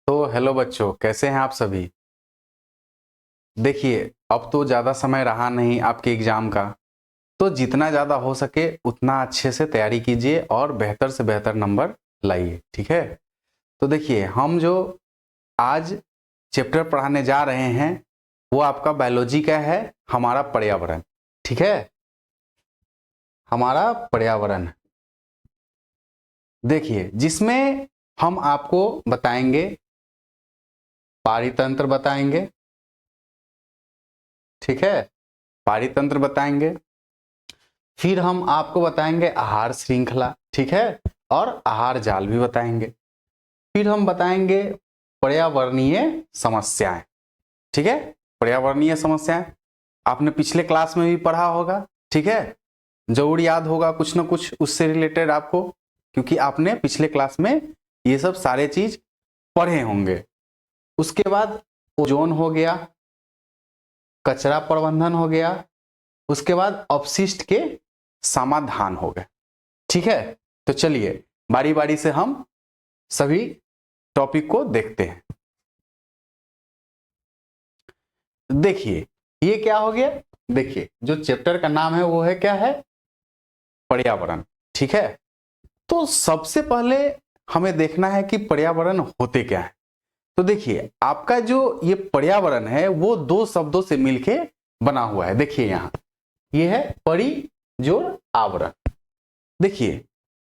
तो हेलो बच्चों, कैसे हैं आप सभी। देखिए, अब तो ज़्यादा समय रहा नहीं आपके एग्ज़ाम का। तो जितना ज़्यादा हो सके उतना अच्छे से तैयारी कीजिए और बेहतर से बेहतर नंबर लाइए, ठीक है। तो देखिए, हम जो आज चैप्टर पढ़ाने जा रहे हैं वो आपका बायोलॉजी का है, हमारा पर्यावरण, ठीक है। हमारा पर्यावरण, देखिए, जिसमें हम आपको बताएंगे, पारितंत्र बताएंगे, ठीक है। पारितंत्र बताएंगे, फिर हम आपको बताएंगे आहार श्रृंखला, ठीक है, और आहार जाल भी बताएंगे। फिर हम बताएंगे पर्यावरणीय समस्याएं, ठीक है। पर्यावरणीय समस्याएं आपने पिछले क्लास में भी पढ़ा होगा, ठीक है। जरूर याद होगा कुछ ना कुछ उससे रिलेटेड आपको, क्योंकि आपने पिछले क्लास में ये सब सारे चीज पढ़े होंगे। उसके बाद ओजोन हो गया, कचरा प्रबंधन हो गया, उसके बाद अपशिष्ट के समाधान हो गए, ठीक है। तो चलिए बारी बारी से हम सभी टॉपिक को देखते हैं। देखिए, ये क्या हो गया। देखिए, जो चैप्टर का नाम है वो है क्या है, पर्यावरण, ठीक है। तो सबसे पहले हमें देखना है कि पर्यावरण होते क्या है। तो देखिए, आपका जो ये पर्यावरण है वो दो शब्दों से मिलके बना हुआ है। देखिए यहां ये है परि जोड़ आवरण। देखिए,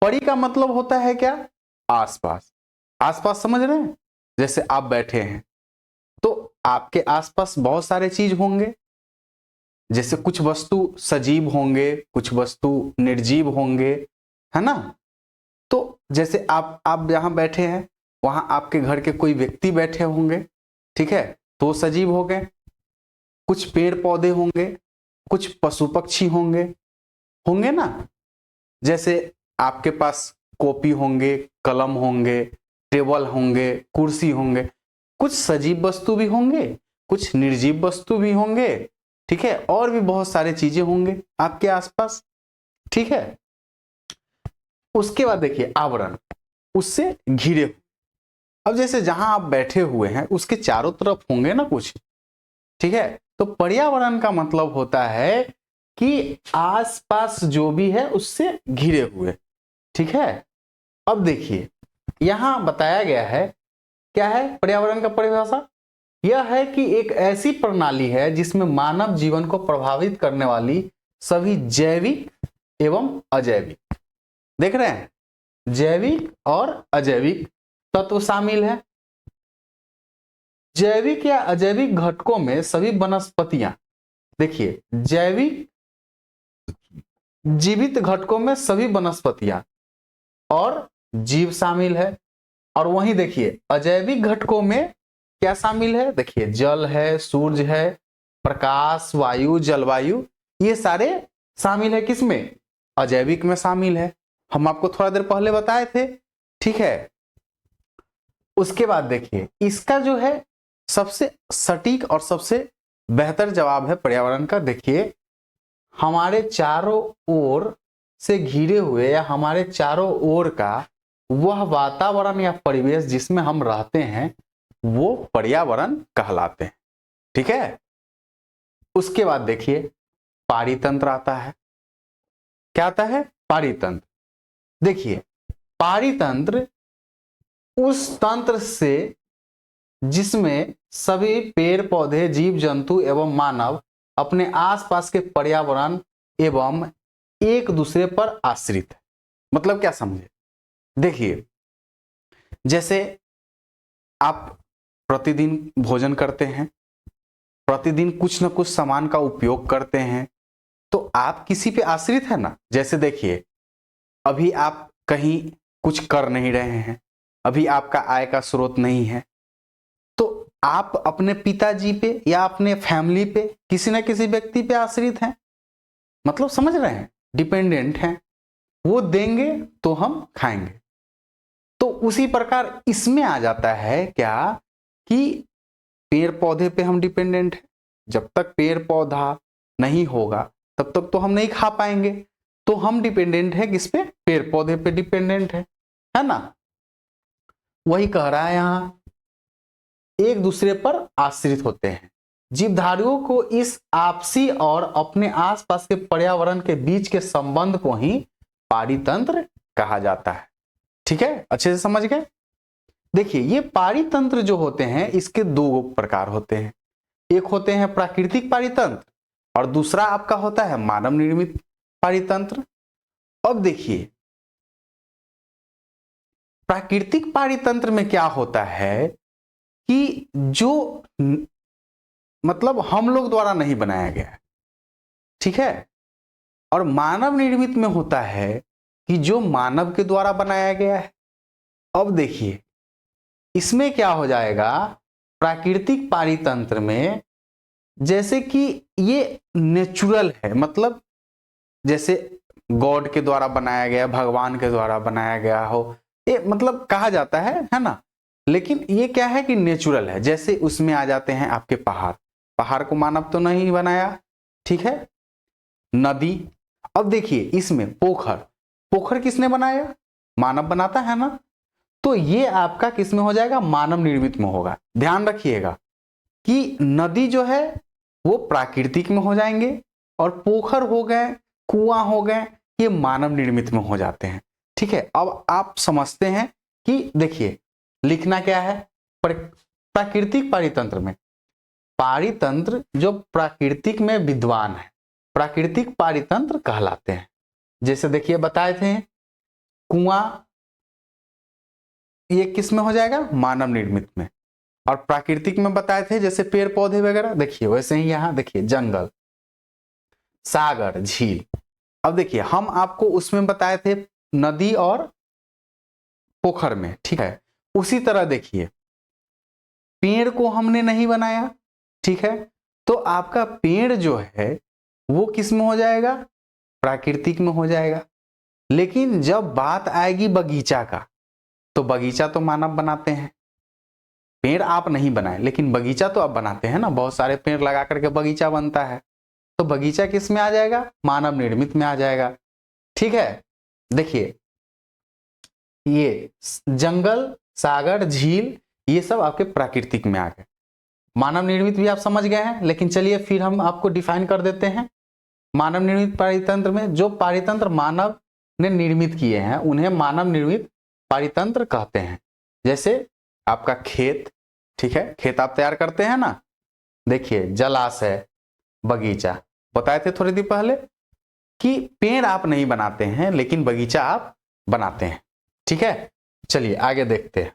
परि का मतलब होता है क्या, आसपास। आसपास समझ रहे हैं, जैसे आप बैठे हैं तो आपके आसपास बहुत सारे चीज होंगे, जैसे कुछ वस्तु सजीव होंगे, कुछ वस्तु निर्जीव होंगे, है ना। तो जैसे आप यहां बैठे हैं, वहां आपके घर के कोई व्यक्ति बैठे होंगे, ठीक है, तो सजीव हो गए। कुछ पेड़ पौधे होंगे, कुछ पशु पक्षी होंगे, होंगे ना। जैसे आपके पास कॉपी होंगे, कलम होंगे, टेबल होंगे, कुर्सी होंगे। कुछ सजीव वस्तु भी होंगे, कुछ निर्जीव वस्तु भी होंगे, ठीक है, और भी बहुत सारे चीजें होंगे आपके आसपास, ठीक है। उसके बाद देखिए आवरण, उससे घिरे। अब जैसे जहां आप बैठे हुए हैं उसके चारों तरफ होंगे ना कुछ, ठीक है। तो पर्यावरण का मतलब होता है कि आसपास जो भी है उससे घिरे हुए, ठीक है। अब देखिए, यहां बताया गया है क्या है पर्यावरण का परिभाषा। यह है कि एक ऐसी प्रणाली है जिसमें मानव जीवन को प्रभावित करने वाली सभी जैविक एवं अजैविक, देख रहे हैं, जैविक और अजैविक तत्व शामिल है। जैविक या अजैविक घटकों में सभी वनस्पतियां, देखिए, जैविक जीवित घटकों में सभी वनस्पतियां और जीव शामिल है। और वहीं देखिए अजैविक घटकों में क्या शामिल है, देखिए जल है, सूर्य है, प्रकाश, वायु, जलवायु, ये सारे शामिल है। किसमें, अजैविक में शामिल है। हम आपको थोड़ा देर पहले बताए थे, ठीक है। उसके बाद देखिए, इसका जो है सबसे सटीक और सबसे बेहतर जवाब है पर्यावरण का। देखिए, हमारे चारों ओर से घिरे हुए या हमारे चारों ओर का वह वातावरण या परिवेश जिसमें हम रहते हैं वो पर्यावरण कहलाते हैं, ठीक है। उसके बाद देखिए पारितंत्र आता है। क्या आता है, पारितंत्र। देखिए, पारितंत्र उस तंत्र से जिसमें सभी पेड़ पौधे, जीव जंतु एवं मानव अपने आसपास के पर्यावरण एवं एक दूसरे पर आश्रित है। मतलब क्या समझे, देखिए, जैसे आप प्रतिदिन भोजन करते हैं, प्रतिदिन कुछ न कुछ सामान का उपयोग करते हैं, तो आप किसी पे आश्रित है ना। जैसे देखिए, अभी आप कहीं कुछ कर नहीं रहे हैं, अभी आपका आय का स्रोत नहीं है, तो आप अपने पिताजी पे या अपने फैमिली पे किसी न किसी व्यक्ति पे आश्रित हैं। मतलब समझ रहे हैं, डिपेंडेंट हैं, वो देंगे तो हम खाएंगे। तो उसी प्रकार इसमें आ जाता है क्या कि पेड़ पौधे पे हम डिपेंडेंट हैं। जब तक पेड़ पौधा नहीं होगा तब तक तो हम नहीं खा पाएंगे। तो हम डिपेंडेंट है किस पे, पेड़ पौधे पे डिपेंडेंट है ना। वही कह रहा है यहां, एक दूसरे पर आश्रित होते हैं। जीवधारियों को इस आपसी और अपने आसपास के पर्यावरण के बीच के संबंध को ही पारितंत्र कहा जाता है। ठीक है, अच्छे से समझ गए। देखिए, ये पारितंत्र जो होते हैं इसके दो प्रकार होते हैं। एक होते हैं प्राकृतिक पारितंत्र और दूसरा आपका होता है मानव निर्मित पारितंत्र। अब देखिए, प्राकृतिक पारितंत्र में क्या होता है कि जो मतलब हम लोग द्वारा नहीं बनाया गया है, ठीक है, और मानव निर्मित में होता है कि जो मानव के द्वारा बनाया गया है। अब देखिए, इसमें क्या हो जाएगा, प्राकृतिक पारितंत्र में जैसे कि ये नेचुरल है, मतलब जैसे गॉड के द्वारा बनाया गया, भगवान के द्वारा बनाया गया हो, ये मतलब कहा जाता है ना। लेकिन ये क्या है कि नेचुरल है। जैसे उसमें आ जाते हैं आपके पहाड़, पहाड़ को मानव तो नहीं बनाया, ठीक है। नदी, अब देखिए इसमें पोखर, पोखर किसने बनाया, मानव बनाता है ना। तो ये आपका किसमें हो जाएगा, मानव निर्मित में होगा। ध्यान रखिएगा कि नदी जो है वो प्राकृतिक में हो जाएंगे और पोखर हो गए, कुआं हो गए, ये मानव निर्मित में हो जाते हैं। ठीक है, अब आप समझते हैं कि देखिए लिखना क्या है। प्राकृतिक पारितंत्र में, पारितंत्र जो प्राकृतिक में विद्वान है प्राकृतिक पारितंत्र कहलाते हैं। जैसे देखिए बताए थे कुआं, ये किस में हो जाएगा, मानव निर्मित में। और प्राकृतिक में बताए थे जैसे पेड़ पौधे वगैरह, देखिए वैसे ही यहां देखिए जंगल, सागर, झील। अब देखिए हम आपको उसमें बताए थे नदी और पोखर में, ठीक है। उसी तरह देखिए पेड़ को हमने नहीं बनाया, ठीक है, तो आपका पेड़ जो है वो किस में हो जाएगा, प्राकृतिक में हो जाएगा। लेकिन जब बात आएगी बगीचा का, तो बगीचा तो मानव बनाते हैं, पेड़ आप नहीं बनाए, लेकिन बगीचा तो आप बनाते हैं ना, बहुत सारे पेड़ लगा करके बगीचा बनता है। तो बगीचा किस में आ जाएगा, मानव निर्मित में आ जाएगा। ठीक है, देखिए ये जंगल, सागर, झील, ये सब आपके प्राकृतिक में आ गए। मानव निर्मित भी आप समझ गए हैं, लेकिन चलिए फिर हम आपको डिफाइन कर देते हैं। मानव निर्मित पारितंत्र में जो पारितंत्र मानव ने निर्मित किए हैं उन्हें मानव निर्मित पारितंत्र कहते हैं। जैसे आपका खेत, ठीक है, खेत आप तैयार करते हैं ना, देखिए जलाशय, बगीचा, बताए थे थोड़ी देर पहले कि पेड़ आप नहीं बनाते हैं लेकिन बगीचा आप बनाते हैं। ठीक है, चलिए आगे देखते हैं।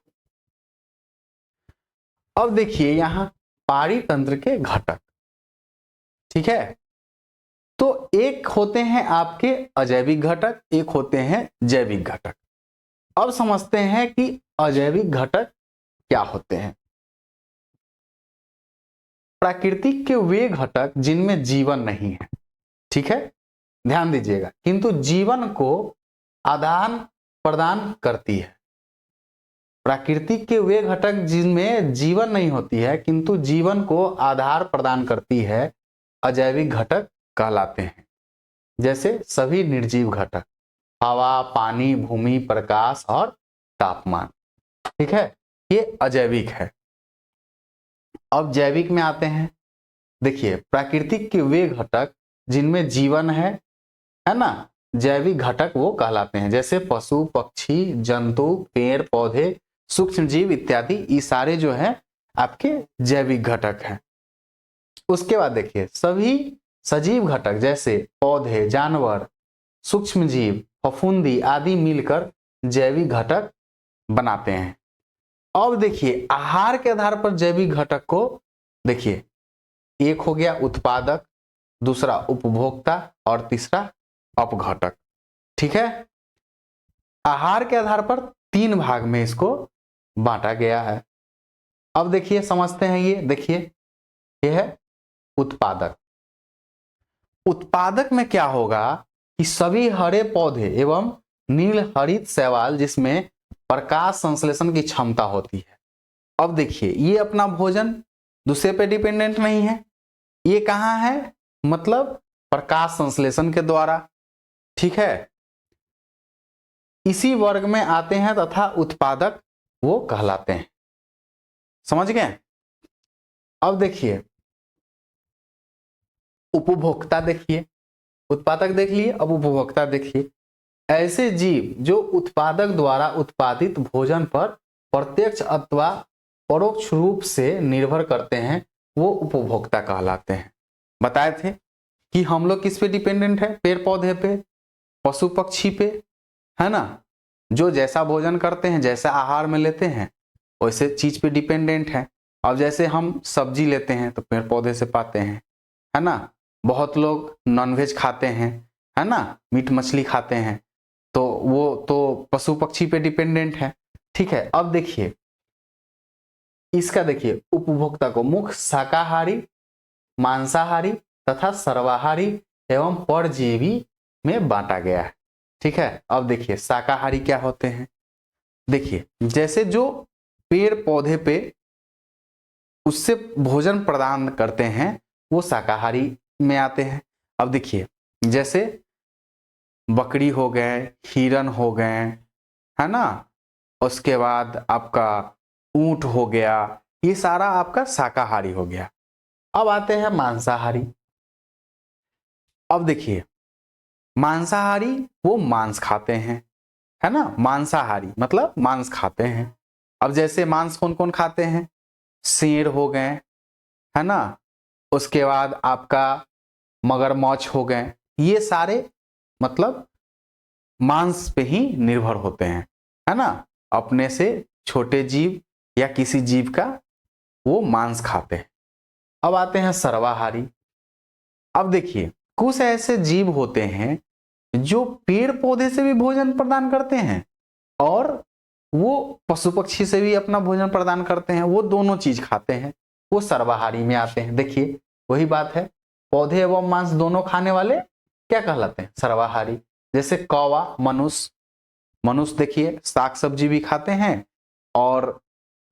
अब देखिए यहां पारितंत्र के घटक, ठीक है, तो एक होते हैं आपके अजैविक घटक, एक होते हैं जैविक घटक। अब समझते हैं कि अजैविक घटक क्या होते हैं। प्राकृतिक के वे घटक जिनमें जीवन नहीं है, ठीक है, ध्यान दीजिएगा, किंतु जीवन को आदान प्रदान करती है। प्राकृतिक के वे घटक जिनमें जीवन नहीं होती है किंतु जीवन को आधार प्रदान करती है, अजैविक घटक कहलाते हैं। जैसे सभी निर्जीव घटक, हवा, पानी, भूमि, प्रकाश और तापमान, ठीक है, ये अजैविक है। अब जैविक में आते हैं। देखिए प्राकृतिक के वे घटक जिनमें जीवन है ना, जैविक घटक वो कहलाते हैं। जैसे पशु, पक्षी, जंतु, पेड़ पौधे, सूक्ष्म जीव इत्यादि, ये सारे जो है आपके जैविक घटक हैं। उसके बाद देखिए सभी सजीव घटक जैसे पौधे, जानवर, सूक्ष्म जीव, फफूंदी आदि मिलकर जैविक घटक बनाते हैं। अब देखिए आहार के आधार पर जैविक घटक को देखिए, एक हो गया उत्पादक, दूसरा उपभोक्ता और तीसरा अपघटक। ठीक है, आहार के आधार पर 3 भाग में इसको बांटा गया है। अब देखिए समझते हैं, ये देखिए ये है उत्पादक। उत्पादक में क्या होगा कि सभी हरे पौधे एवं नील हरित शैवाल जिसमें प्रकाश संश्लेषण की क्षमता होती है। अब देखिए ये अपना भोजन दूसरे पे डिपेंडेंट नहीं है, ये कहां है, मतलब प्रकाश संश्लेषण के द्वारा। ठीक है, इसी वर्ग में आते हैं तथा उत्पादक वो कहलाते हैं। समझ गए। अब देखिए उपभोक्ता, देखिए उत्पादक देख लिए, अब उपभोक्ता देखिए। ऐसे जीव जो उत्पादक द्वारा उत्पादित भोजन पर प्रत्यक्ष अथवा परोक्ष रूप से निर्भर करते हैं वो उपभोक्ता कहलाते हैं। बताए थे कि हम लोग किस पे डिपेंडेंट है, पेड़ पौधे पे, पशु पक्षी पे, है ना। जो जैसा भोजन करते हैं, जैसा आहार में लेते हैं, वैसे चीज पे डिपेंडेंट है। अब जैसे हम सब्जी लेते हैं तो पेड़ पौधे से पाते हैं, है ना। बहुत लोग नॉनवेज खाते हैं, है ना, मीट मछली खाते हैं, तो वो तो पशु पक्षी पे डिपेंडेंट है। ठीक है, अब देखिए इसका, देखिए उपभोक्ता को मुख्य शाकाहारी, मांसाहारी तथा सर्वाहारी एवं परजीवी में बांटा गया है। ठीक है, अब देखिए शाकाहारी क्या होते हैं। देखिए जैसे जो पेड़ पौधे पे उससे भोजन प्रदान करते हैं वो शाकाहारी में आते हैं। अब देखिए जैसे बकरी हो गए, हिरन हो गए, है ना, उसके बाद आपका ऊंट हो गया, ये सारा आपका शाकाहारी हो गया। अब आते हैं मांसाहारी। अब देखिए मांसाहारी वो मांस खाते हैं, है ना, मांसाहारी मतलब मांस खाते हैं। अब जैसे मांस कौन कौन खाते हैं, शेर हो गए, है ना, उसके बाद आपका मगरमच्छ हो गए, ये सारे मतलब मांस पे ही निर्भर होते हैं, है ना। अपने से छोटे जीव या किसी जीव का वो मांस खाते हैं। अब आते हैं सर्वाहारी। अब देखिए कुछ ऐसे जीव होते हैं जो पेड़ पौधे से भी भोजन प्रदान करते हैं और वो पशु पक्षी से भी अपना भोजन प्रदान करते हैं, वो दोनों चीज खाते हैं, वो सर्वाहारी में आते हैं। देखिए वही बात है, पौधे एवं मांस दोनों खाने वाले क्या कहलाते हैं, सर्वाहारी। जैसे कौवा, मनुष्य, मनुष्य देखिए साग सब्जी भी खाते हैं और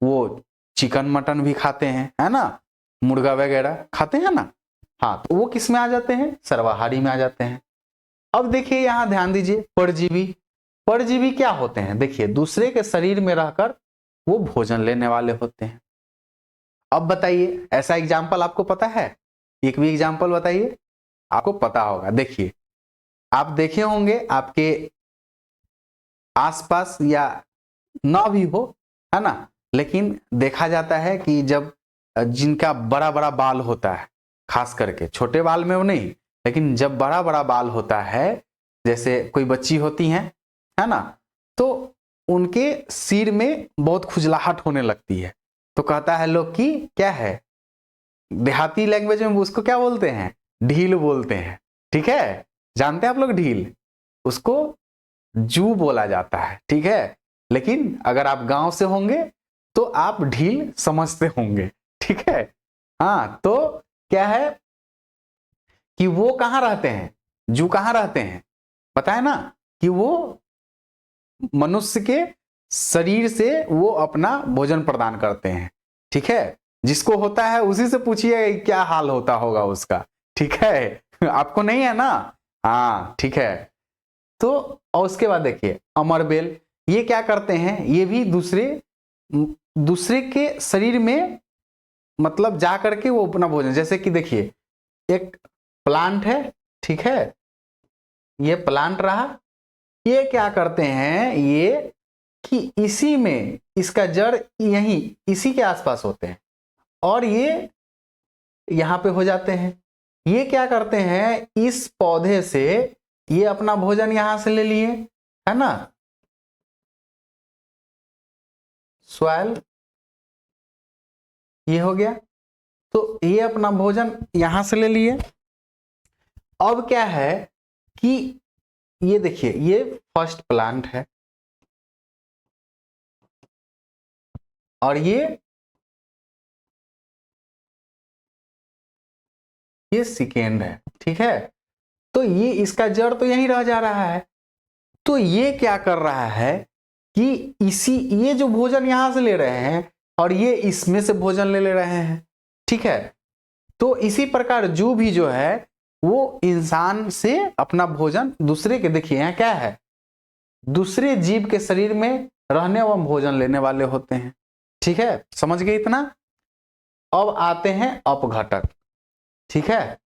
वो चिकन मटन भी खाते हैं, है ना, मुर्गा वगैरह खाते हैं ना। हाँ, तो वो किस में आ जाते हैं, सर्वाहारी में आ जाते हैं। अब देखिए यहां ध्यान दीजिए, परजीवी। परजीवी क्या होते हैं, देखिए दूसरे के शरीर में रहकर वो भोजन लेने वाले होते हैं। अब बताइए ऐसा एग्जाम्पल आपको पता है, एक भी एग्जाम्पल बताइए, आपको पता होगा। देखिए आप देखे होंगे आपके आसपास या ना भी हो, है ना, लेकिन देखा जाता है कि जब जिनका बड़ा बड़ा बाल होता है, खास करके छोटे बाल में वो नहीं, लेकिन जब बड़ा बड़ा बाल होता है, जैसे कोई बच्ची होती हैं, है ना, तो उनके सिर में बहुत खुजलाहट होने लगती है, तो कहता है लोग कि क्या है, देहाती लैंग्वेज में उसको क्या बोलते हैं, ढील बोलते हैं। ठीक है, जानते हैं आप लोग ढील, उसको जू बोला जाता है। ठीक है, लेकिन अगर आप गांव से होंगे तो आप ढील समझते होंगे। ठीक है, हाँ, तो क्या है कि वो कहां रहते हैं, जू कहां रहते हैं, बताए ना, कि वो मनुष्य के शरीर से वो अपना भोजन प्रदान करते हैं। ठीक है, जिसको होता है उसी से पूछिए क्या हाल होता होगा उसका। ठीक है, आपको नहीं है ना, हाँ ठीक है। तो और उसके बाद देखिए अमरबेल, ये क्या करते हैं, ये भी दूसरे के शरीर में मतलब जा करके वो अपना भोजन, जैसे कि देखिए एक प्लांट है, ठीक है, ये प्लांट रहा, ये क्या करते हैं, ये कि इसी में इसका जड़ यहीं इसी के आसपास होते हैं और ये यहां पे हो जाते हैं। ये क्या करते हैं, इस पौधे से ये अपना भोजन यहां से ले लिए, है ना, सॉइल ये हो गया, तो ये अपना भोजन यहां से ले लिए। अब क्या है कि ये देखिए ये फर्स्ट प्लांट है और ये सेकेंड है। ठीक है, तो ये इसका जड़ तो यहीं रह जा रहा है, तो ये क्या कर रहा है कि इसी ये जो भोजन यहां से ले रहे हैं और ये इसमें से भोजन ले रहे हैं। ठीक है, तो इसी प्रकार जू भी जो है वो इंसान से अपना भोजन दूसरे के, देखिए यहाँ क्या है, दूसरे जीव के शरीर में रहने व भोजन लेने वाले होते हैं। ठीक है, समझ गए इतना। अब आते हैं अपघटक। ठीक है,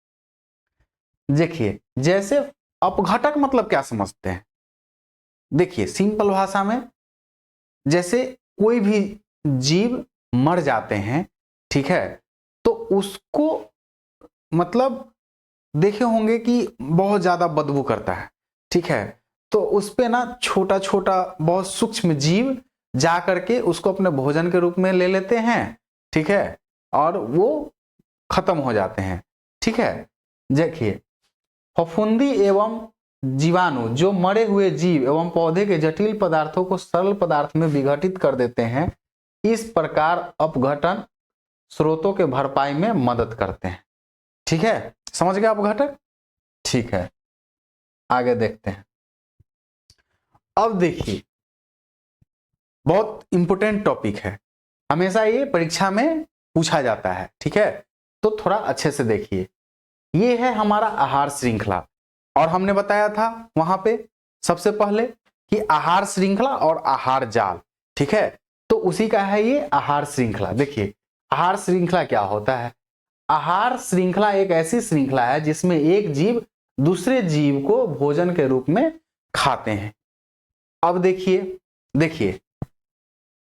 देखिए जैसे अपघटक मतलब क्या समझते हैं, देखिए सिंपल भाषा में, जैसे कोई भी जीव मर जाते हैं, ठीक है, तो उसको मतलब देखे होंगे कि बहुत ज्यादा बदबू करता है, ठीक है, तो उस पे ना छोटा छोटा बहुत सूक्ष्म जीव जा करके उसको अपने भोजन के रूप में ले लेते हैं, ठीक है, और वो खत्म हो जाते हैं। ठीक है, देखिए फफूंदी एवं जीवाणु जो मरे हुए जीव एवं पौधे के जटिल पदार्थों को सरल पदार्थ में विघटित कर देते हैं, इस प्रकार अपघटन स्रोतों के भरपाई में मदद करते हैं। ठीक है, समझ गए अपघटक? ठीक है, आगे देखते हैं। अब देखिए बहुत इंपोर्टेंट टॉपिक है, हमेशा ये परीक्षा में पूछा जाता है, ठीक है, तो थोड़ा अच्छे से देखिए। ये है हमारा आहार श्रृंखला, और हमने बताया था वहां पे सबसे पहले कि आहार श्रृंखला और आहार जाल, ठीक है, तो उसी का है ये आहार श्रृंखला। देखिए आहार श्रृंखला क्या होता है, आहार श्रृंखला एक ऐसी श्रृंखला है जिसमें एक जीव दूसरे जीव को भोजन के रूप में खाते हैं। अब देखिए देखिए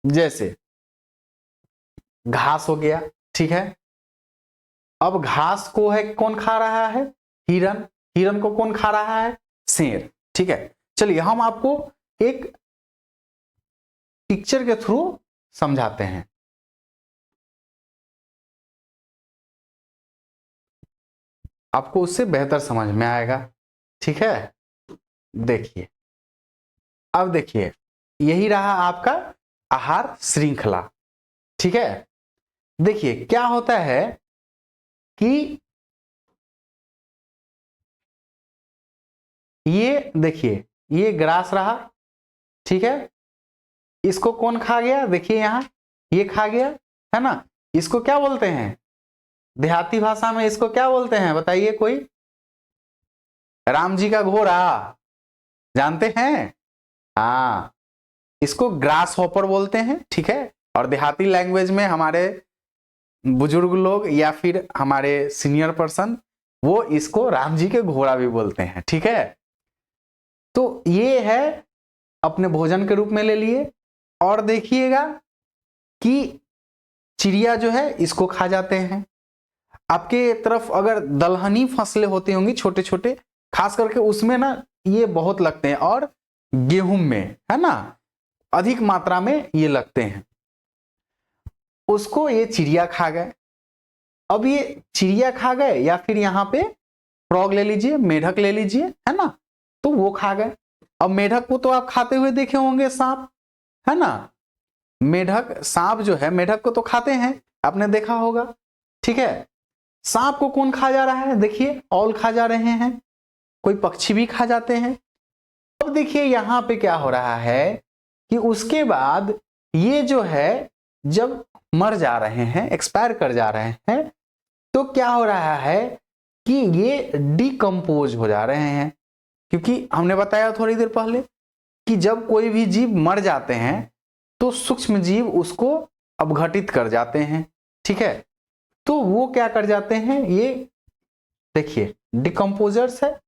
जैसे घास हो गया, ठीक है, अब घास को है कौन खा रहा है, हिरन, हिरन को कौन खा रहा है, शेर। ठीक है, चलिए हम आपको एक पिक्चर के थ्रू समझाते हैं। आपको उससे बेहतर समझ में आएगा। ठीक है, देखिए अब देखिए यही रहा आपका आहार श्रृंखला। ठीक है, देखिए क्या होता है कि ये देखिए ये ग्रास रहा, ठीक है, इसको कौन खा गया, देखिए यहां ये खा गया, है ना, इसको क्या बोलते हैं, देहाती भाषा में इसको क्या बोलते हैं बताइए कोई, राम जी का घोड़ा, जानते हैं, हाँ, इसको ग्रास हॉपर बोलते हैं। ठीक है, और देहाती लैंग्वेज में हमारे बुजुर्ग लोग या फिर हमारे सीनियर पर्सन वो इसको राम जी के घोड़ा भी बोलते हैं। ठीक है, तो ये है अपने भोजन के रूप में ले लिए, और देखिएगा कि चिड़िया जो है इसको खा जाते हैं। आपके तरफ अगर दलहनी फसलें होती होंगी छोटे छोटे, खास करके उसमें ना ये बहुत लगते हैं, और गेहूं में है ना अधिक मात्रा में ये लगते हैं, उसको ये चिड़िया खा गए। अब ये चिड़िया खा गए या फिर यहाँ पे फ्रॉग ले लीजिए, मेढक ले लीजिए, है ना, तो वो खा गए। अब मेढक को तो आप खाते हुए देखे होंगे, सांप, है ना, मेढक सांप जो है मेढक को तो खाते हैं, आपने देखा होगा। ठीक है, सांप को कौन खा जा रहा है, देखिए औल खा जा रहे हैं, कोई पक्षी भी खा जाते हैं। अब देखिए यहां पे क्या हो रहा है कि उसके बाद ये जो है जब मर जा रहे हैं, एक्सपायर कर जा रहे हैं, तो क्या हो रहा है कि ये डिकम्पोज हो जा रहे हैं, क्योंकि हमने बताया थोड़ी देर पहले कि जब कोई भी जीव मर जाते हैं तो सूक्ष्म जीव उसको अपघटित कर जाते हैं। ठीक है, तो वो क्या कर जाते हैं, ये देखिए डिकम्पोजर्स है,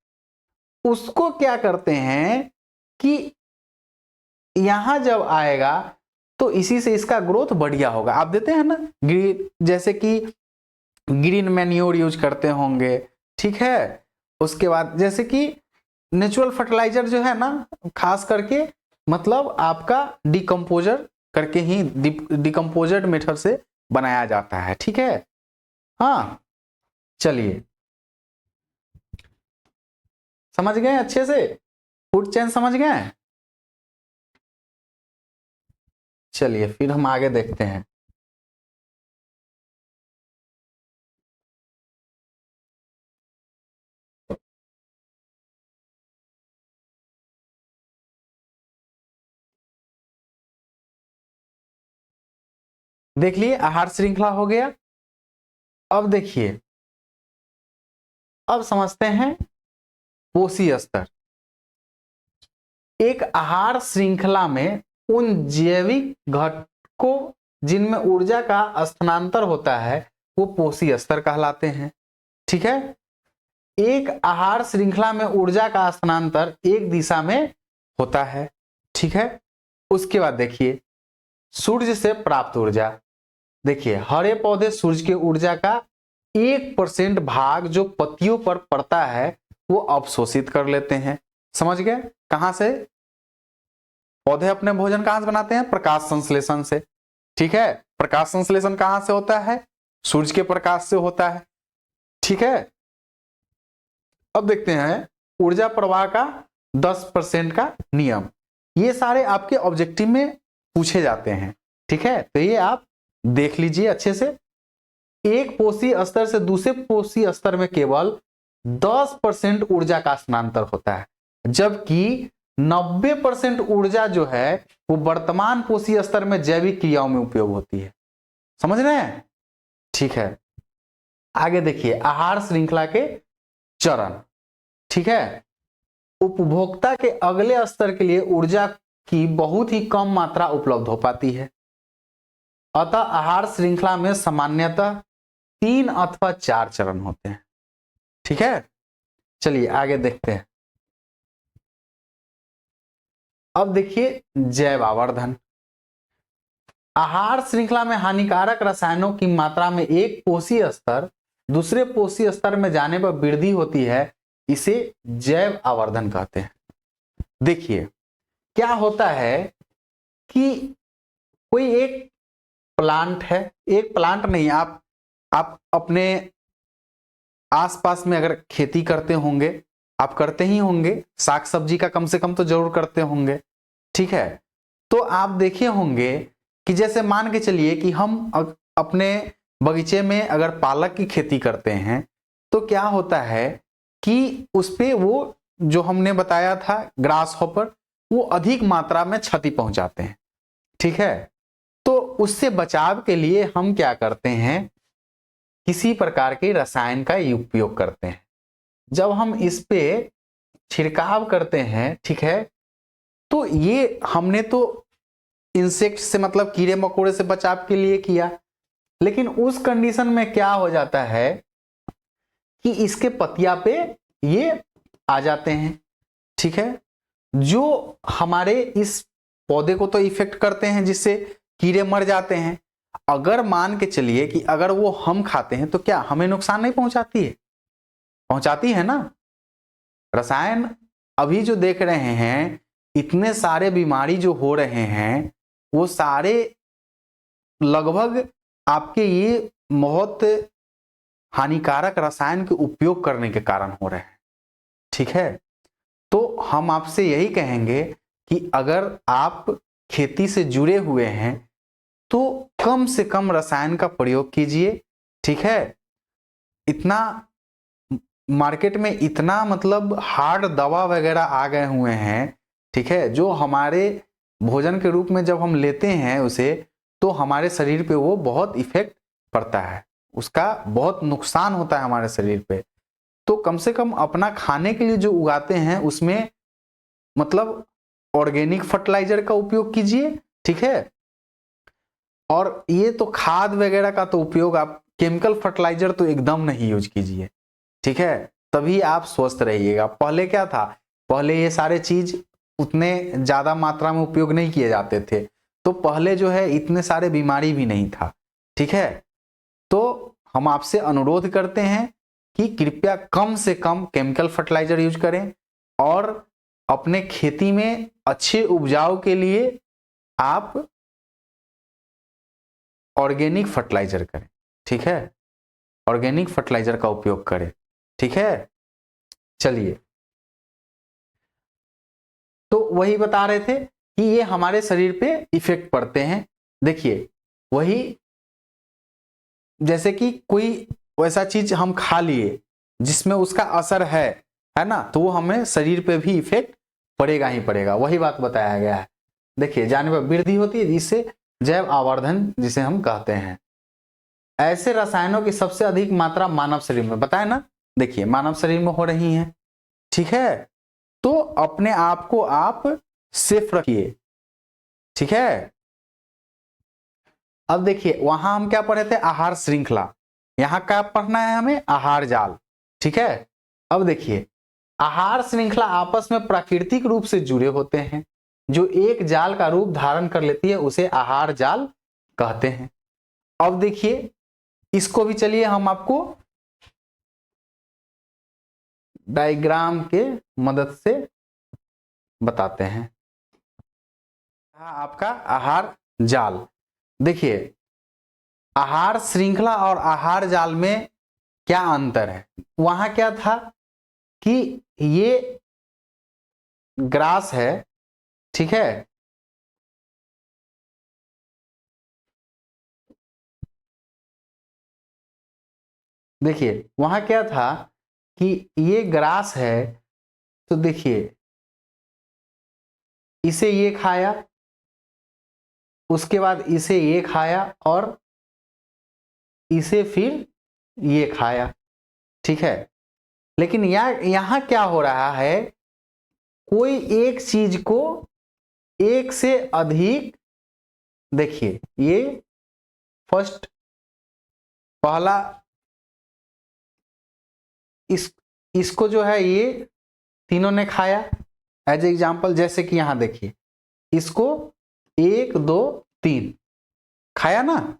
उसको क्या करते हैं कि यहां जब आएगा तो इसी से इसका ग्रोथ बढ़िया होगा। आप देते हैं ना जैसे कि ग्रीन मैन्योर यूज करते होंगे, ठीक है, उसके बाद जैसे कि नेचुरल फर्टिलाइजर जो है ना खास करके मतलब आपका डिकम्पोजर करके ही डिकम्पोजर्ड मेथड से बनाया जाता है। ठीक है, हाँ, चलिए समझ गए अच्छे से, फूड चेन समझ गए। चलिए फिर हम आगे देखते हैं। देख लिए आहार श्रृंखला हो गया। अब देखिए अब समझते हैं पोषी स्तर। एक आहार श्रृंखला में उन जैविक घटकों जिनमें ऊर्जा का स्थानांतर होता है वो पोषी स्तर कहलाते हैं। ठीक है, एक आहार श्रृंखला में ऊर्जा का स्थानांतर एक दिशा में होता है। ठीक है, उसके बाद देखिए सूर्य से प्राप्त ऊर्जा। देखिए हरे पौधे सूर्य की ऊर्जा का 1% भाग जो पत्तियों पर पड़ता है वो अवशोषित कर लेते हैं। समझ गए? कहां से? पौधे अपने भोजन कहां से बनाते हैं? प्रकाश संश्लेषण से। ठीक है, प्रकाश संश्लेषण कहां से होता है? सूर्य के प्रकाश से होता है। ठीक है, अब देखते हैं ऊर्जा प्रवाह का 10% का नियम। ये सारे आपके ऑब्जेक्टिव में पूछे जाते हैं। ठीक है, तो ये आप देख लीजिए अच्छे से। एक पोषी स्तर से दूसरे पोषी स्तर में केवल 10% ऊर्जा का स्थानांतर होता है, जबकि 90% ऊर्जा जो है वो वर्तमान पोषी स्तर में जैविक क्रियाओं में उपयोग होती है। समझ रहे हैं? ठीक है, आगे देखिए आहार श्रृंखला के चरण। ठीक है, उपभोक्ता के अगले स्तर के लिए ऊर्जा की बहुत ही कम मात्रा उपलब्ध हो पाती है। अतः आहार श्रृंखला में सामान्यतः 3 अथवा 4 चरण होते हैं। ठीक है, चलिए आगे देखते हैं। अब देखिए जैव आवर्धन। आहार श्रृंखला में हानिकारक रसायनों की मात्रा में एक पोषी स्तर दूसरे पोषी स्तर में जाने पर वृद्धि होती है, इसे जैव आवर्धन कहते हैं। देखिए क्या होता है कि कोई एक प्लांट है, एक प्लांट नहीं, आप अपने आसपास में अगर खेती करते होंगे, आप करते ही होंगे, साग सब्जी का कम से कम तो जरूर करते होंगे। ठीक है, तो आप देखे होंगे कि जैसे मान के चलिए कि हम अपने बगीचे में अगर पालक की खेती करते हैं तो क्या होता है कि उस पे वो जो हमने बताया था ग्रास हॉपर, वो अधिक मात्रा में क्षति पहुंचाते हैं। ठीक है, तो उससे बचाव के लिए हम क्या करते हैं, किसी प्रकार के रसायन का उपयोग करते हैं। जब हम इस पे छिड़काव करते हैं, ठीक है, तो ये हमने तो इंसेक्ट से मतलब कीड़े मकोड़े से बचाव के लिए किया, लेकिन उस कंडीशन में क्या हो जाता है कि इसके पत्तियां पे ये आ जाते हैं। ठीक है, जो हमारे इस पौधे को तो इफेक्ट करते हैं जिससे कीड़े मर जाते हैं। अगर मान के चलिए कि अगर वो हम खाते हैं तो क्या हमें नुकसान नहीं पहुंचाती है? पहुंचाती है ना। रसायन अभी जो देख रहे हैं, इतने सारे बीमारी जो हो रहे हैं वो सारे लगभग आपके ये बहुत हानिकारक रसायन के उपयोग करने के कारण हो रहे हैं। ठीक है, तो हम आपसे यही कहेंगे कि अगर आप खेती से जुड़े हुए हैं तो कम से कम रसायन का प्रयोग कीजिए। ठीक है, इतना मार्केट में इतना मतलब हार्ड दवा वगैरह आ गए हुए हैं। ठीक है, जो हमारे भोजन के रूप में जब हम लेते हैं उसे, तो हमारे शरीर पे वो बहुत इफेक्ट पड़ता है, उसका बहुत नुकसान होता है हमारे शरीर पे। तो कम से कम अपना खाने के लिए जो उगाते हैं उसमें मतलब ऑर्गेनिक फर्टिलाइजर का उपयोग कीजिए। ठीक है, और ये तो खाद वगैरह का तो उपयोग, आप केमिकल फर्टिलाइजर तो एकदम नहीं यूज कीजिए। ठीक है, तभी आप स्वस्थ रहिएगा। पहले क्या था, पहले ये सारे चीज उतने ज्यादा मात्रा में उपयोग नहीं किए जाते थे, तो पहले जो है इतने सारे बीमारी भी नहीं था। ठीक है, तो हम आपसे अनुरोध करते हैं कि कृपया कम से कम केमिकल फर्टिलाइजर यूज करें और अपने खेती में अच्छे उपजाऊ के लिए आप ऑर्गेनिक फर्टिलाइजर करें। ठीक है, ऑर्गेनिक फर्टिलाइजर का उपयोग करें। ठीक है, चलिए, तो वही बता रहे थे कि ये हमारे शरीर पे इफेक्ट पड़ते हैं। देखिए वही जैसे कि कोई वैसा चीज हम खा लिए जिसमें उसका असर है ना, तो वो हमें शरीर पे भी इफेक्ट पड़ेगा ही पड़ेगा। वही बात बताया गया है। देखिए जाने पर वृद्धि होती है, जिससे जैव आवर्धन जिसे हम कहते हैं। ऐसे रसायनों की सबसे अधिक मात्रा मानव शरीर में, बताए ना, देखिए मानव शरीर में हो रही है। ठीक है, तो अपने आप को आप सेफ रखिए। ठीक है, अब देखिए वहां हम क्या पढ़े थे, आहार श्रृंखला। यहां क्या पढ़ना है हमें, आहार जाल। ठीक है, अब देखिए आहार श्रृंखला आपस में प्राकृतिक रूप से जुड़े होते हैं, जो एक जाल का रूप धारण कर लेती है उसे आहार जाल कहते हैं। अब देखिए इसको भी चलिए हम आपको डायग्राम के मदद से बताते हैं। आपका आहार जाल, देखिए आहार श्रृंखला और आहार जाल में क्या अंतर है। वहां क्या था कि ये ग्रास है, ठीक है, देखिए वहां क्या था कि ये ग्रास है, तो देखिए इसे ये खाया, उसके बाद इसे ये खाया और इसे फिर ये खाया। ठीक है, लेकिन यहां क्या हो रहा है, कोई एक चीज को एक से अधिक, देखिए ये फर्स्ट पहला इसको जो है ये तीनों ने खाया एज एग्जाम्पल, जैसे कि यहां देखिए इसको 1 2 3 खाया ना,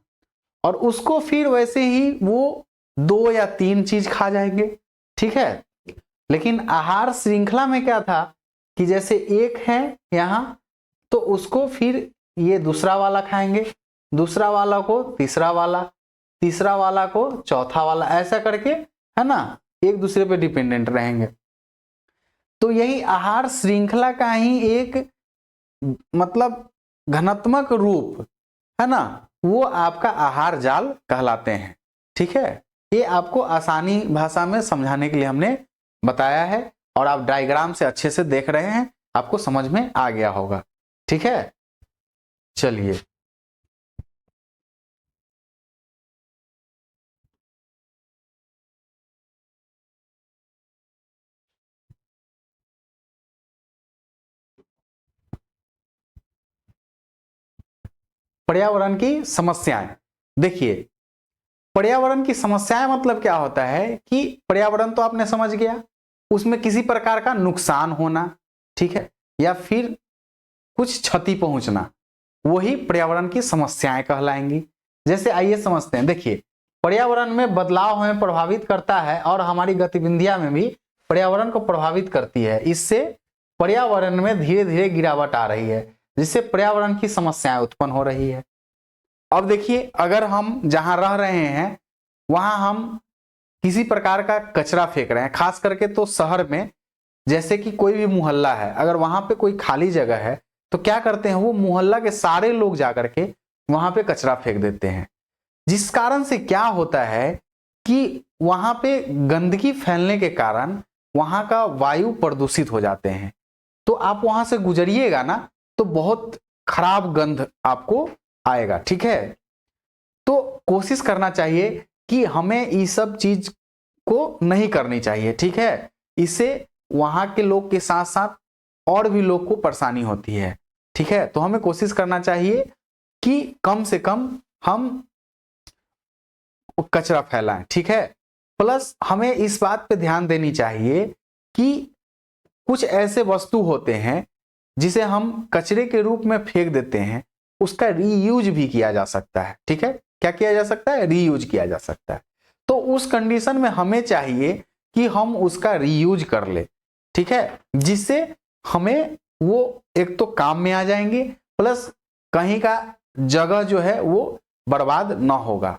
और उसको फिर वैसे ही वो 2 या 3 चीज खा जाएंगे। ठीक है, लेकिन आहार श्रृंखला में क्या था कि जैसे एक है यहां, तो उसको फिर ये दूसरा वाला खाएंगे, दूसरा वाला को तीसरा वाला, तीसरा वाला को चौथा वाला, ऐसा करके, है ना, एक दूसरे पे डिपेंडेंट रहेंगे। तो यही आहार श्रृंखला का ही एक मतलब घनात्मक रूप है ना, वो आपका आहार जाल कहलाते हैं। ठीक है, ये आपको आसानी भाषा में समझाने के लिए हमने बताया है, और आप डायग्राम से अच्छे से देख रहे हैं, आपको समझ में आ गया होगा। ठीक है, चलिए पर्यावरण की समस्याएं, देखिए पर्यावरण की समस्याएं मतलब क्या होता है कि पर्यावरण तो आपने समझ गया, उसमें किसी प्रकार का नुकसान होना, ठीक है, या फिर कुछ क्षति पहुंचना, वही पर्यावरण की समस्याएं कहलाएंगी। जैसे आइए समझते हैं, देखिए पर्यावरण में बदलाव हमें प्रभावित करता है और हमारी गतिविधियां में भी पर्यावरण को प्रभावित करती है। इससे पर्यावरण में धीरे धीरे गिरावट आ रही है, जिससे पर्यावरण की समस्याएं उत्पन्न हो रही है। अब देखिए अगर हम जहां रह रहे हैं वहां हम किसी प्रकार का कचरा फेंक रहे हैं, खास करके तो शहर में, जैसे कि कोई भी मोहल्ला है, अगर वहां पे कोई खाली जगह है तो क्या करते हैं, वो मोहल्ला के सारे लोग जाकर के वहां पे कचरा फेंक देते हैं, जिस कारण से क्या होता है कि वहां पे गंदगी फैलने के कारण वहां का वायु प्रदूषित हो जाते हैं। तो आप वहां से गुजरिएगा ना तो बहुत खराब गंध आपको आएगा। ठीक है, तो कोशिश करना चाहिए कि हमें ये सब चीज को नहीं करनी चाहिए। ठीक है, इससे वहां के लोग के साथ साथ और भी लोग को परेशानी होती है। ठीक है, तो हमें कोशिश करना चाहिए कि कम से कम हम कचरा फैलाएं। ठीक है, प्लस हमें इस बात पे ध्यान देनी चाहिए कि कुछ ऐसे वस्तु होते हैं जिसे हम कचरे के रूप में फेंक देते हैं, उसका रीयूज भी किया जा सकता है। ठीक है, क्या किया जा सकता है, रीयूज किया जा सकता है। तो उस कंडीशन में हमें चाहिए कि हम उसका रीयूज कर ले। ठीक है, जिससे हमें वो एक तो काम में आ जाएंगे, प्लस कहीं का जगह जो है वो बर्बाद ना होगा।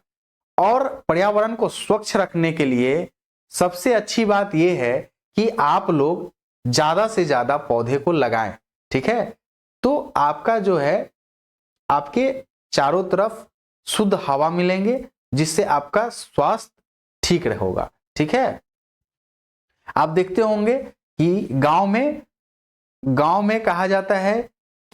और पर्यावरण को स्वच्छ रखने के लिए सबसे अच्छी बात यह है कि आप लोग ज्यादा से ज्यादा पौधे को लगाएं। ठीक है, तो आपका जो है आपके चारों तरफ शुद्ध हवा मिलेंगे, जिससे आपका स्वास्थ्य ठीक रहेगा। ठीक है, आप देखते होंगे कि गांव में कहा जाता है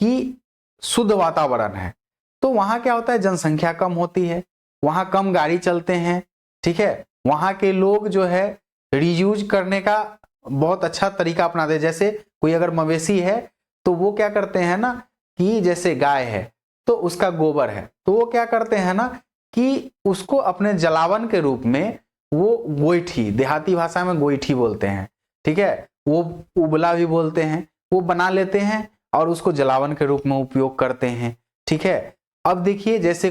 कि शुद्ध वातावरण है, तो वहां क्या होता है, जनसंख्या कम होती है, वहां कम गाड़ी चलते हैं। ठीक है, वहां के लोग जो है रीयूज करने का बहुत अच्छा तरीका अपनाते हैं। जैसे कोई अगर मवेशी है तो वो क्या करते हैं ना कि जैसे गाय है तो उसका गोबर है, तो वो क्या करते हैं ना कि उसको अपने जलावन के रूप में वो गोईठी, देहाती भाषा में गोईठी बोलते हैं, ठीक है, वो उबला भी बोलते हैं, वो बना लेते हैं और उसको जलावन के रूप में उपयोग करते हैं, ठीक है। अब देखिए जैसे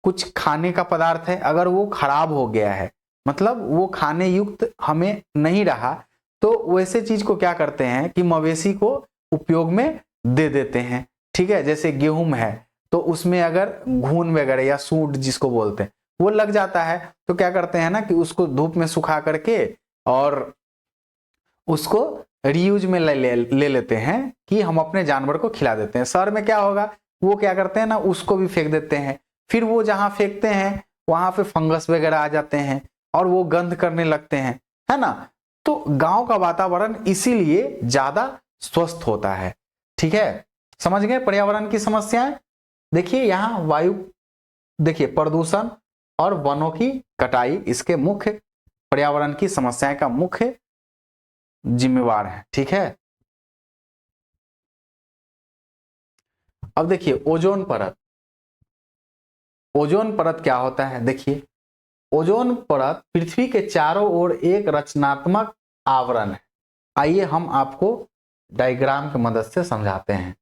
कुछ खाने का पदार्थ है, अगर वो खराब हो गया है, मतलब वो खाने युक्त हमें नहीं रहा, तो वैसे चीज को क्या करते हैं कि मवेशी को उपयोग में दे देते हैं, ठीक है। जैसे गेहूं है तो उसमें अगर घून वगैरह या सूंड जिसको बोलते हैं वो लग जाता है, तो क्या करते हैं ना कि उसको धूप में सुखा करके और उसको रीयूज में ले लेते हैं कि हम अपने जानवर को खिला देते हैं। शहर में क्या होगा, वो क्या करते हैं ना, उसको भी फेंक देते हैं, फिर वो जहां फेंकते हैं वहां पे फंगस वगैरह आ जाते हैं और वो गंध करने लगते हैं, है ना। तो गांव का वातावरण इसीलिए ज्यादा स्वस्थ होता है, ठीक है। समझ गए पर्यावरण की समस्याएं। देखिए यहाँ वायु, देखिए प्रदूषण और वनों की कटाई इसके मुख्य पर्यावरण की समस्याएं का मुख्य जिम्मेवार है, ठीक है। अब देखिए ओजोन परत, ओजोन परत क्या होता है। देखिए ओजोन परत पृथ्वी के चारों ओर एक रचनात्मक आवरण है। आइए हम आपको डायग्राम की मदद से समझाते हैं।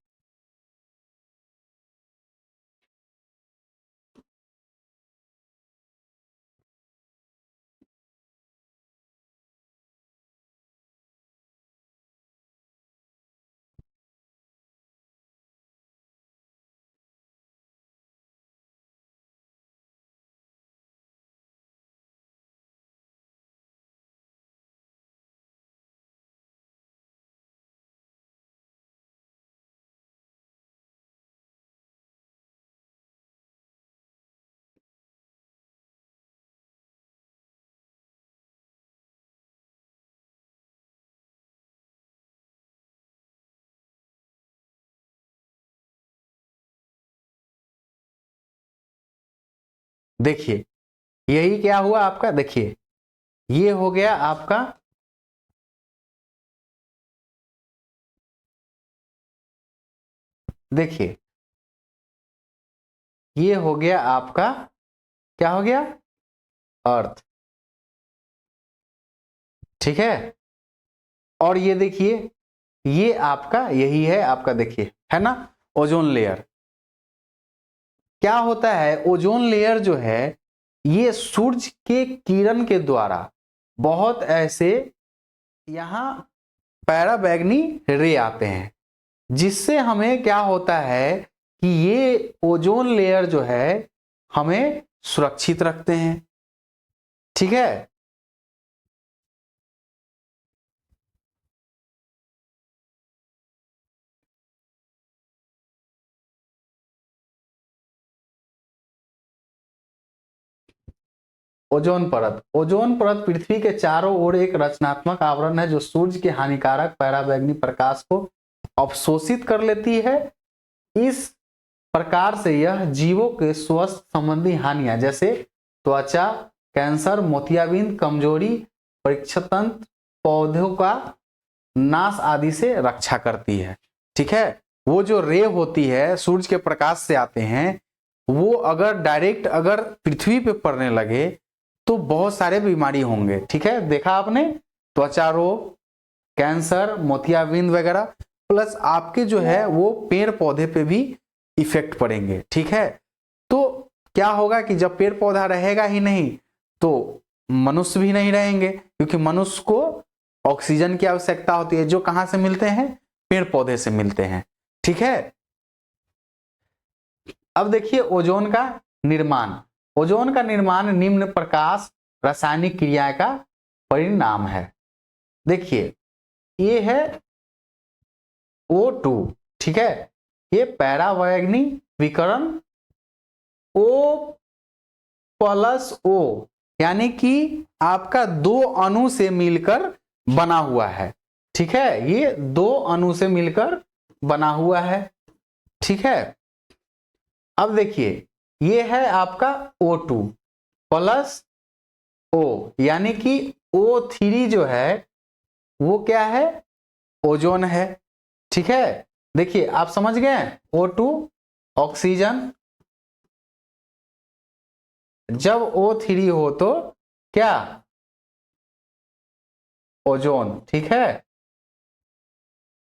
देखिए यही क्या हुआ आपका, देखिए ये हो गया आपका देखिए ये हो गया आपका, क्या हो गया, अर्थ, ठीक है। और ये देखिए ये आपका यही है आपका, देखिए है ना ओजोन लेयर। क्या होता है ओजोन लेयर जो है ये सूरज के किरण के द्वारा बहुत ऐसे यहां पैराबैंगनी रे आते हैं, जिससे हमें क्या होता है कि ये ओजोन लेयर जो है हमें सुरक्षित रखते हैं, ठीक है। ओजोन परत, ओजोन परत पृथ्वी के चारों ओर एक रचनात्मक आवरण है जो सूर्य के हानिकारक पराबैंगनी प्रकाश को अवशोषित कर लेती है। इस प्रकार से यह जीवों के स्वास्थ्य संबंधी हानियां जैसे त्वचा, कैंसर, मोतियाबिंद, कमजोरी, परीक्षा तंत्र, पौधों का नाश आदि से रक्षा करती है, ठीक है। वो जो रे होती है सूर्य के प्रकाश से आते हैं, वो अगर डायरेक्ट अगर पृथ्वी पे पड़ने लगे तो बहुत सारे बीमारी होंगे, ठीक है। देखा आपने त्वचा रोग, कैंसर, मोतियाबिंद वगैरह, प्लस आपके जो है वो पेड़ पौधे पे भी इफेक्ट पड़ेंगे, ठीक है। तो क्या होगा कि जब पेड़ पौधा रहेगा ही नहीं तो मनुष्य भी नहीं रहेंगे, क्योंकि मनुष्य को ऑक्सीजन की आवश्यकता होती है जो कहां से मिलते हैं, पेड़ पौधे से मिलते हैं, ठीक है। अब देखिए ओजोन का निर्माण, ओजोन का निर्माण निम्न प्रकाश रासायनिक क्रिया का परिणाम है। देखिए ये है O2, ठीक है, ये पैराबैंगनी विकिरण O प्लस O यानी कि आपका दो अणु से मिलकर बना हुआ है, ठीक है। ये दो अणु से मिलकर बना हुआ है, ठीक है। अब देखिए ये है आपका O2 प्लस O यानी कि O3 जो है वो क्या है, ओजोन है, ठीक है। देखिए आप समझ गए O2 ऑक्सीजन जब O3 हो तो क्या, ओजोन। ठीक है,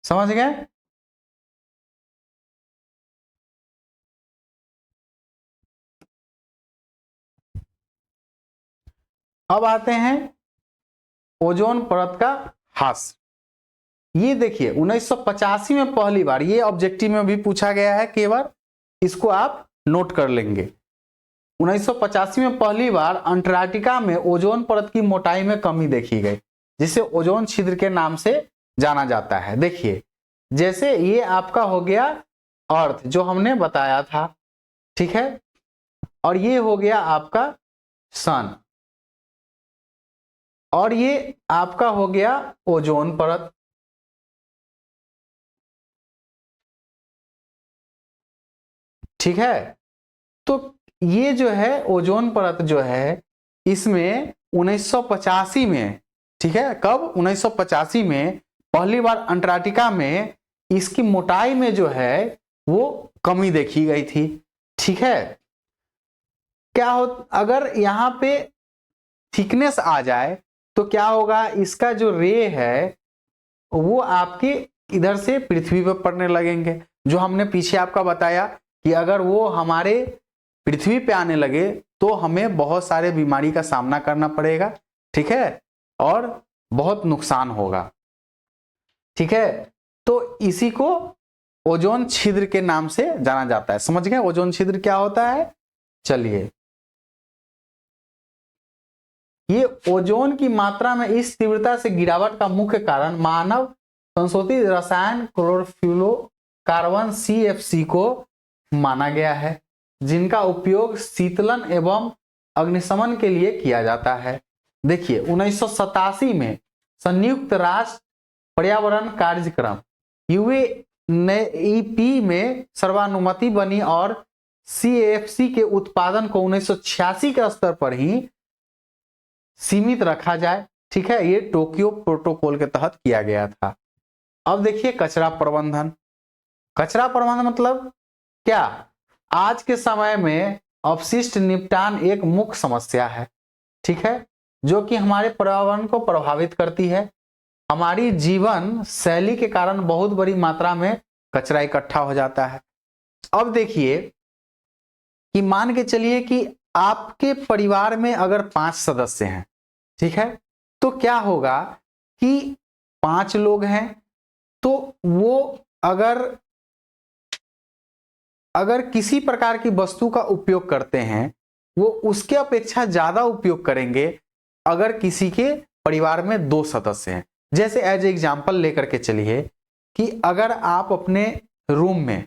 समझ गए। अब आते हैं ओजोन परत का ह्रास। ये देखिए 1985 में पहली बार, ये ऑब्जेक्टिव में भी पूछा गया है, केवल इसको आप नोट कर लेंगे। 1985 में पहली बार अंटार्कटिका में ओजोन परत की मोटाई में कमी देखी गई, जिसे ओजोन छिद्र के नाम से जाना जाता है। देखिए जैसे ये आपका हो गया अर्थ जो हमने बताया था, ठीक है, और ये हो गया आपका सन, और ये आपका हो गया ओजोन परत। ठीक है, तो ये जो है ओजोन परत जो है, इसमें 1985 में, ठीक है, कब 1985 में पहली बार अंटार्कटिका में इसकी मोटाई में जो है वो कमी देखी गई थी। ठीक है, क्या हो, अगर यहाँ पे थिकनेस आ जाए तो क्या होगा, इसका जो रे है वो आपके इधर से पृथ्वी पर पड़ने लगेंगे। जो हमने पीछे आपका बताया कि अगर वो हमारे पृथ्वी पे आने लगे तो हमें बहुत सारे बीमारी का सामना करना पड़ेगा। ठीक है, और बहुत नुकसान होगा। ठीक है, तो इसी को ओजोन छिद्र के नाम से जाना जाता है। समझ गए ओजोन छिद्र क्या होता है। चलिए, ये ओजोन की मात्रा में इस तीव्रता से गिरावट का मुख्य कारण मानव संशोधित रसायन क्लोरोफ्लोरोकार्बन CFC को माना गया है, जिनका उपयोग शीतलन एवं अग्निशमन के लिए किया जाता है। देखिए 1987 में संयुक्त राष्ट्र पर्यावरण कार्यक्रम UNEP में सर्वानुमति बनी और CFC के उत्पादन को 1986 के स्तर पर ही सीमित रखा जाए। ठीक है, ये टोक्यो प्रोटोकॉल के तहत किया गया था। अब देखिए कचरा प्रबंधन। कचरा प्रबंधन मतलब क्या, आज के समय में अपशिष्ट निपटान एक मुख्य समस्या है। ठीक है, जो कि हमारे पर्यावरण को प्रभावित करती है। हमारी जीवन शैली के कारण बहुत बड़ी मात्रा में कचरा इकट्ठा हो जाता है। अब देखिए कि मान के चलिए कि आपके परिवार में अगर 5 सदस्य हैं, ठीक है, तो क्या होगा कि 5 लोग हैं, तो वो अगर किसी प्रकार की वस्तु का उपयोग करते हैं, वो उसके अपेक्षा ज्यादा उपयोग करेंगे अगर किसी के परिवार में 2 सदस्य हैं। जैसे एज एग्जाम्पल लेकर के चलिए कि अगर आप अपने रूम में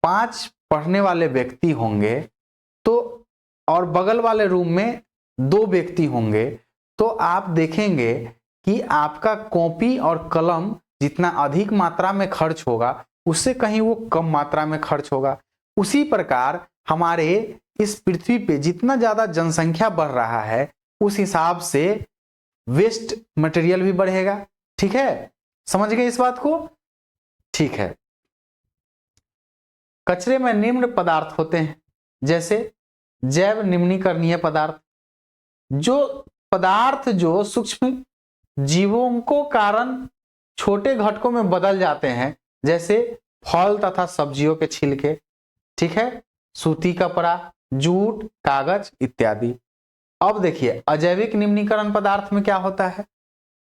5 पढ़ने वाले व्यक्ति होंगे, तो और बगल वाले रूम में 2 व्यक्ति होंगे, तो आप देखेंगे कि आपका कॉपी और कलम जितना अधिक मात्रा में खर्च होगा, उससे कहीं वो कम मात्रा में खर्च होगा। उसी प्रकार हमारे इस पृथ्वी पे जितना ज्यादा जनसंख्या बढ़ रहा है, उस हिसाब से वेस्ट मटेरियल भी बढ़ेगा। ठीक है, समझ गए इस बात को। ठीक है, कचरे में निम्न पदार्थ होते हैं, जैसे जैव निम्नीकरणीय पदार्थ, जो पदार्थ जो सूक्ष्म जीवों को कारण छोटे घटकों में बदल जाते हैं, जैसे फल तथा सब्जियों के छिलके, ठीक है, सूती कपड़ा, जूट, कागज इत्यादि। अब देखिए अजैविक निम्नीकरण पदार्थ में क्या होता है,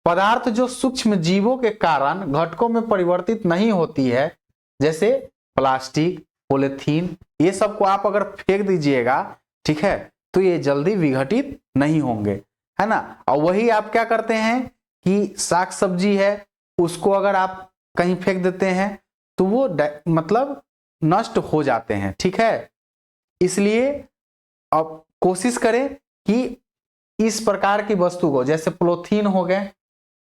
पदार्थ जो सूक्ष्म जीवों के कारण घटकों में परिवर्तित नहीं होती है, जैसे प्लास्टिक, पॉलीथीन, ये सब को आप अगर फेंक दीजिएगा, ठीक है, तो ये जल्दी विघटित नहीं होंगे, है ना। और वही आप क्या करते हैं कि साग सब्जी है, उसको अगर आप कहीं फेंक देते हैं तो वो मतलब नष्ट हो जाते हैं। ठीक है, इसलिए अब कोशिश करें कि इस प्रकार की वस्तु को, जैसे पॉलीथीन हो गए,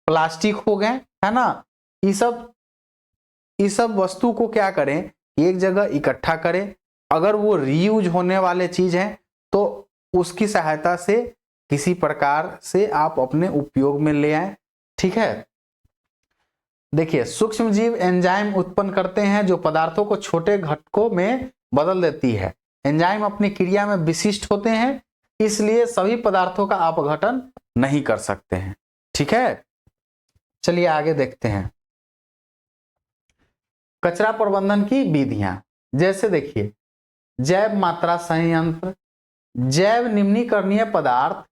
प्लास्टिक हो गए, है ना, ये सब वस्तु को क्या करें, एक जगह इकट्ठा करें। अगर वो रीयूज होने वाले चीज हैं तो उसकी सहायता से किसी प्रकार से आप अपने उपयोग में ले आए। ठीक है, देखिए सूक्ष्म जीव एंजाइम उत्पन्न करते हैं जो पदार्थों को छोटे घटकों में बदल देती है। एंजाइम अपनी क्रिया में विशिष्ट होते हैं इसलिए सभी पदार्थों का अपघटन नहीं कर सकते हैं। ठीक है, चलिए आगे देखते हैं कचरा प्रबंधन की विधियां। जैसे देखिए, जैव मात्रा संयंत्र, जैव निम्नीकरणीय पदार्थ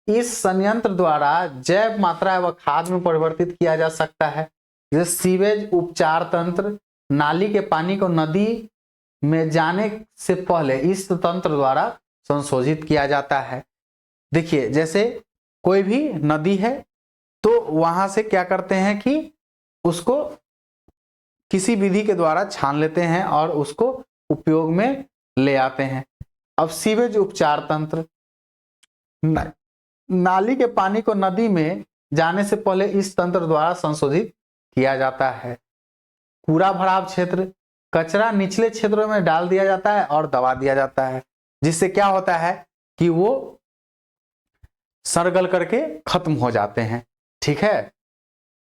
इस संयंत्र द्वारा जैव मात्रा व खाद में परिवर्तित किया जा सकता है। जैसे सीवेज उपचार तंत्र, नाली के पानी को नदी में जाने से पहले इस तंत्र द्वारा संशोधित किया जाता है। देखिए, जैसे कोई भी नदी है तो वहां से क्या करते हैं कि उसको किसी विधि के द्वारा छान लेते हैं और उसको उपयोग में ले आते हैं। अब सीवेज उपचार तंत्र, नाली के पानी को नदी में जाने से पहले इस तंत्र द्वारा संशोधित किया जाता है। कूड़ा भराव क्षेत्र, कचरा निचले क्षेत्रों में डाल दिया जाता है और दबा दिया जाता है, जिससे क्या होता है कि वो सरगल करके खत्म हो जाते हैं। ठीक है,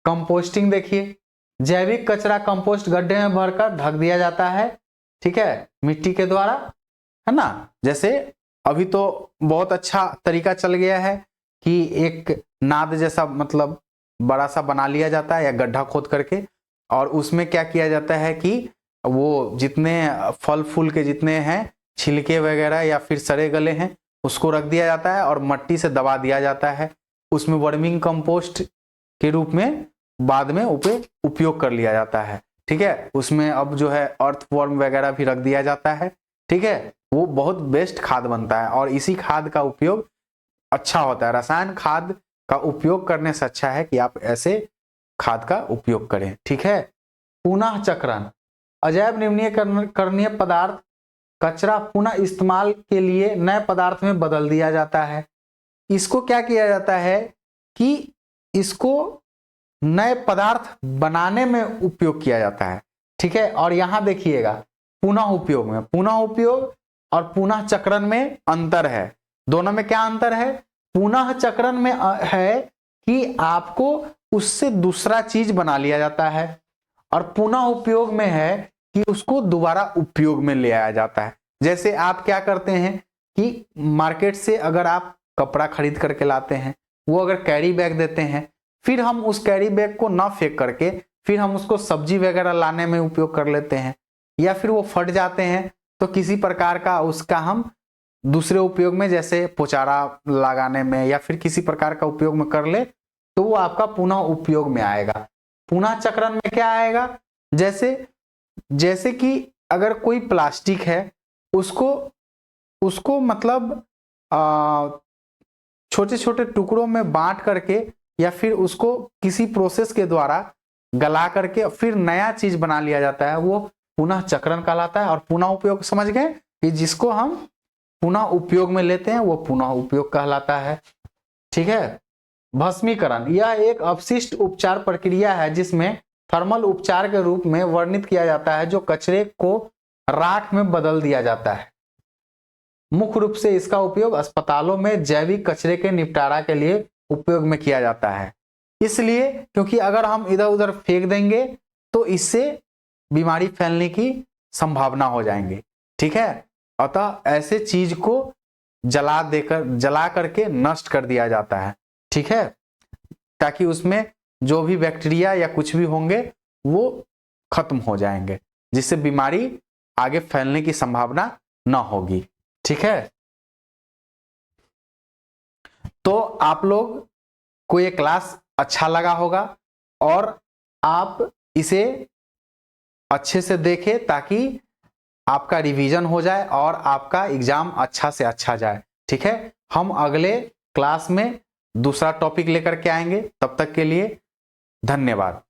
कंपोस्टिंग देखिए, जैविक कचरा कंपोस्ट गड्ढे में भरकर ढक दिया जाता है। ठीक है, मिट्टी के द्वारा, है ना। जैसे अभी तो बहुत अच्छा तरीका चल गया है कि एक नाद जैसा मतलब बड़ा सा बना लिया जाता है या गड्ढा खोद करके, और उसमें क्या किया जाता है कि वो जितने फल फूल के जितने हैं छिलके वगैरह या फिर सड़े गले हैं उसको रख दिया जाता है और मट्टी से दबा दिया जाता है। उसमें वर्मिंग कंपोस्ट के रूप में बाद में उपयोग कर लिया जाता है। ठीक है, उसमें अब जो है अर्थवर्म वगैरह भी रख दिया जाता है। ठीक है, वो बहुत बेस्ट खाद बनता है और इसी खाद का उपयोग अच्छा होता है। रसायन खाद का उपयोग करने से अच्छा है कि आप ऐसे खाद का उपयोग करें। ठीक है, पुनः चक्रण, अजैव निम्नीकरणीय पदार्थ कचरा पुनः इस्तेमाल के लिए नए पदार्थ में बदल दिया जाता है। इसको क्या किया जाता है कि इसको नए पदार्थ बनाने में उपयोग किया जाता है। ठीक है, और यहां देखिएगा पुनः उपयोग में, पुनः उपयोग और पुनः चक्रण में अंतर है। दोनों में क्या अंतर है? पुनः चक्रण में है कि आपको उससे दूसरा चीज बना लिया जाता है, और पुनः उपयोग में है कि उसको दोबारा उपयोग में ले आया जाता है। जैसे आप क्या करते हैं कि मार्केट से अगर आप कपड़ा खरीद करके लाते हैं, वो अगर कैरी बैग देते हैं, फिर हम उस कैरी बैग को ना फेंक करके फिर हम उसको सब्जी वगैरह लाने में उपयोग कर लेते हैं, या फिर वो फट जाते हैं तो किसी प्रकार का उसका हम दूसरे उपयोग में जैसे पोचारा लगाने में या फिर किसी प्रकार का उपयोग में कर ले, तो वो आपका पुनः उपयोग में आएगा। पुनः चक्रण में क्या आएगा? जैसे कि अगर कोई प्लास्टिक है उसको मतलब छोटे छोटे टुकड़ों में बांट करके या फिर उसको किसी प्रोसेस के द्वारा गला करके फिर नया चीज बना लिया जाता है, वो पुनः चक्रण कहलाता है। और पुनः उपयोग समझ गए कि जिसको हम पुनः उपयोग में लेते हैं वो पुनः उपयोग कहलाता है। ठीक है, भस्मीकरण, यह एक अपशिष्ट उपचार प्रक्रिया है जिसमें थर्मल उपचार के रूप में वर्णित किया जाता है, जो कचरे को राख में बदल दिया जाता है। मुख्य रूप से इसका उपयोग अस्पतालों में जैविक कचरे के निपटारा के लिए उपयोग में किया जाता है। इसलिए क्योंकि अगर हम इधर उधर फेंक देंगे तो इससे बीमारी फैलने की संभावना हो जाएंगे। ठीक है, अतः ऐसे चीज को जला करके नष्ट कर दिया जाता है। ठीक है, ताकि उसमें जो भी बैक्टीरिया या कुछ भी होंगे वो खत्म हो जाएंगे, जिससे बीमारी आगे फैलने की संभावना न होगी। ठीक है, तो आप लोग को ये क्लास अच्छा लगा होगा और आप इसे अच्छे से देखें ताकि आपका रिवीजन हो जाए और आपका एग्जाम अच्छा से अच्छा जाए। ठीक है, हम अगले क्लास में दूसरा टॉपिक लेकर के आएंगे। तब तक के लिए धन्यवाद।